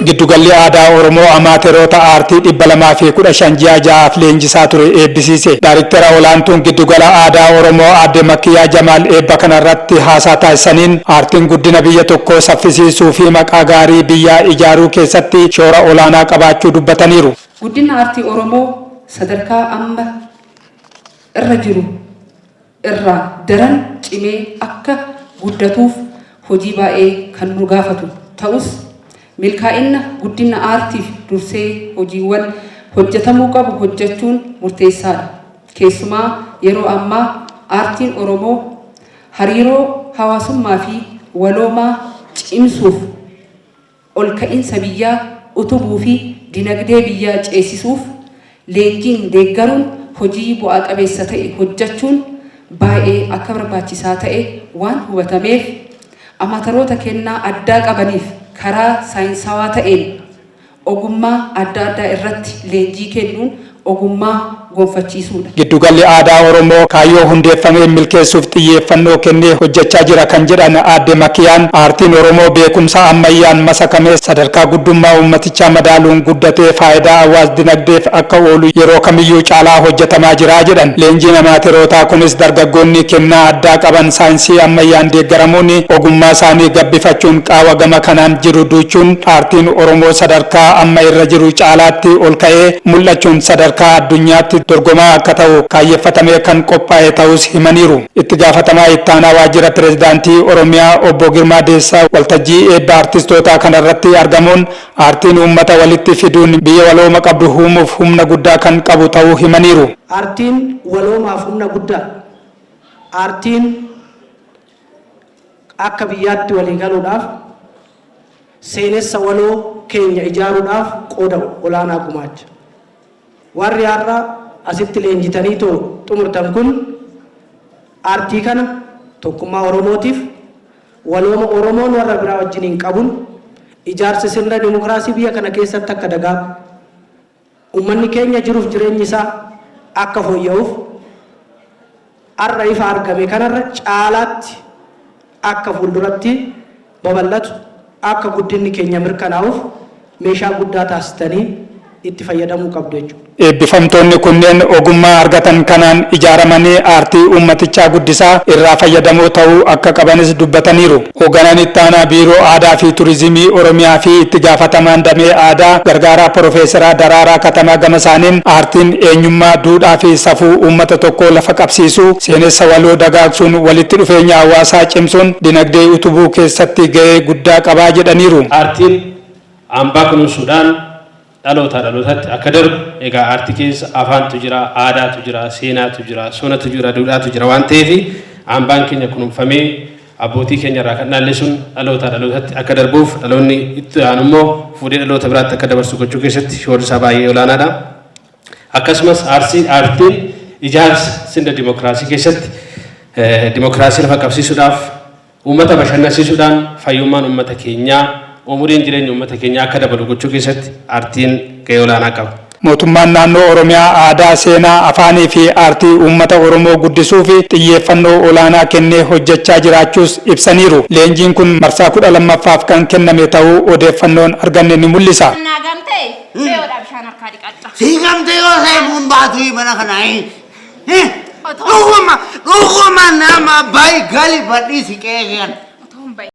Giddugalli aadaa Oromoo amaateroota aartii 215 ji'a ja'aaf leenjisaa ture eebbisiise. Daariktara olaantuun giddugala aadaa Oromoo aadde Makkiyaa Jamaal eebba kanarratti haasaa taasisaniin aartiin guddina biyya tokkoo saffisiisuu fi maqaa gaarii biyyaa ijaaruu keessatti shoora olaanaa qabaachuu dubbataniiru. Guddina aartii Oromoo sadarkaa amma irra jiru irraa daran cimee akka guddatuuf hojii baay'ee kan nu gaafatu ta'us milkaa'ina guddina aartiif dursee hojiiwwan hojjetamuu qabu hojjechuun murteessaadha. Keessumaa yeroo ammaa aartiin Oromoo hariiroo hawaasummaa fi waloomaa cimsuuf ol ka'iinsa biyyaa utubuu fi dinagdee biyyaa ceesisuuf leenjiin deeggaruun hojii bu'aa qabeessa ta'e hojjechuun baay'ee akka barbaachisaa ta'e waan hubatameef amaataroota kennaa addaa qabaniif karaa saayinsawaa ta'een ogummaa adda addaa irratti leenjii kennuun ogummaa gonfachiisuudha. Giddugalli aadaa Oromoo kaayyoo hundeeffamee milkeessuuf xiyyeeffannoo kennee hojjechaa jira kan jedhan aadde Makkiyaan aartiin Oromoo beekumsa ammayyaan masakamee sadarkaa guddummaa uummatichaa madaaluun guddatee faayidaa hawaas dinagdeef akka oolu yeroo kamiyyuu caalaa hojjetamaa jira jedhan. Leenjiin amaaterootaa kunis dargaggoonni kennaa addaa qaban saayinsii ammayyaan deeggaramuun ogummaa isaanii gabbifachuun qaawwa gama kanaan jiru duuchuun aartiin Oromoo sadarkaa amma irra jiru caalaatti ol ka'ee mul'achuun sadarkaa addunyaatti dorgomaa akka ta'u kaayeffatamee kan qophaa'e ta'us himaniiru. Itti gaafatamaa ittaanaa waajjira pireezidaantii Oromiyaa obbo Girmaa Deessaa waltajjii eebba aartistootaa kanarratti argamuun aartiin uummata walitti fiduun biyya walooma qabdu uumuuf humna guddaa kan qabu ta'uu himaniiru. Aartiin waloomaaf humna guddaa. Aartiin akka biyyaatti walii galuudhaaf seenessa waloo keenya ijaaruudhaaf qooda olaanaa gumaacha. Warri har'a asitti leenjitanii xumurtan kun aartii kana tokkummaa Oromootiif walooma Oromoon warra biraa wajjiniin qabuun ijaarsa sirna dimokiraasii biyya kana keessatti akka dagaagu uummanni keenya jiruuf jireenyi isaa akka fooyya'uuf har'a ifa argame kanarra caalaatti akka fuulduratti babal'atu akka guddinni keenya mirkanaa'uuf meeshaa guddaa taasistanii itti fayyadamuu qabdu jechuudha. Eebbifamtoonni kunneen ogummaa argatan kanaan ijaaramanii aartii uummatichaa guddisaa irraa fayyadamoo ta'uu akka qabanis dubbataniiru. Hoogganaan ittaanaa biiroo aadaa fi turizimii Oromiyaa fi itti gaafatamaan damee aadaa gargaaraa Profeesaraa Daraaraa Katamaa gama isaaniin aartiin eenyummaa duudhaa fi safuu uummata tokkoo lafa qabsiisuu seenessa waloo dagaagsuun walitti dhufeenya hawaasaa cimsuun dinagdee utubuu keessatti gahee guddaa qabaa jedhaniiru. Aartiin hambaa kunuunsuudhaan dhaloota dhalootatti akka darbu egaa aartii keessa afaantu jira, aadaatu jira, seenaatu jira, sonatu jira, duudhaatu jira waan ta'eef hambaan keenya kunuunfamee abbootii keenya irraa kan dhaalle sun dhaloota dhalootatti akka darbuuf dhaloonni itti aanu immoo fuudhee dhaloota biraatti akka dabarsu gochuu keessatti shoorri isaa baay'ee olaanaadha. Akkasumas aartiin ijaarsa sirna dimokiraasii keessatti dimokiraasii lafa qabsiisuudhaaf uummata bashannansiisuudhaan fayyummaan uummata keenyaa umuriin jireenya uummata keenyaa akka dabalu gochuu keessatti aartiin gahee olaanaa qaba. Mootummaan naannoo Oromiyaa aadaa, seenaa, afaanii fi aartii uummata Oromoo guddisuu fi xiyyeeffannoo olaanaa kennee hojjechaa jiraachuus ibsaniiru. Leenjiin kun marsaa 12ffaaf kan kenname ta'uu odeeffannoon arganne ni mul'isa. Siigamtee yoo ta'e mun baatu mana kanaa dhuguma nama baay'ee gali badhii si qeeqan.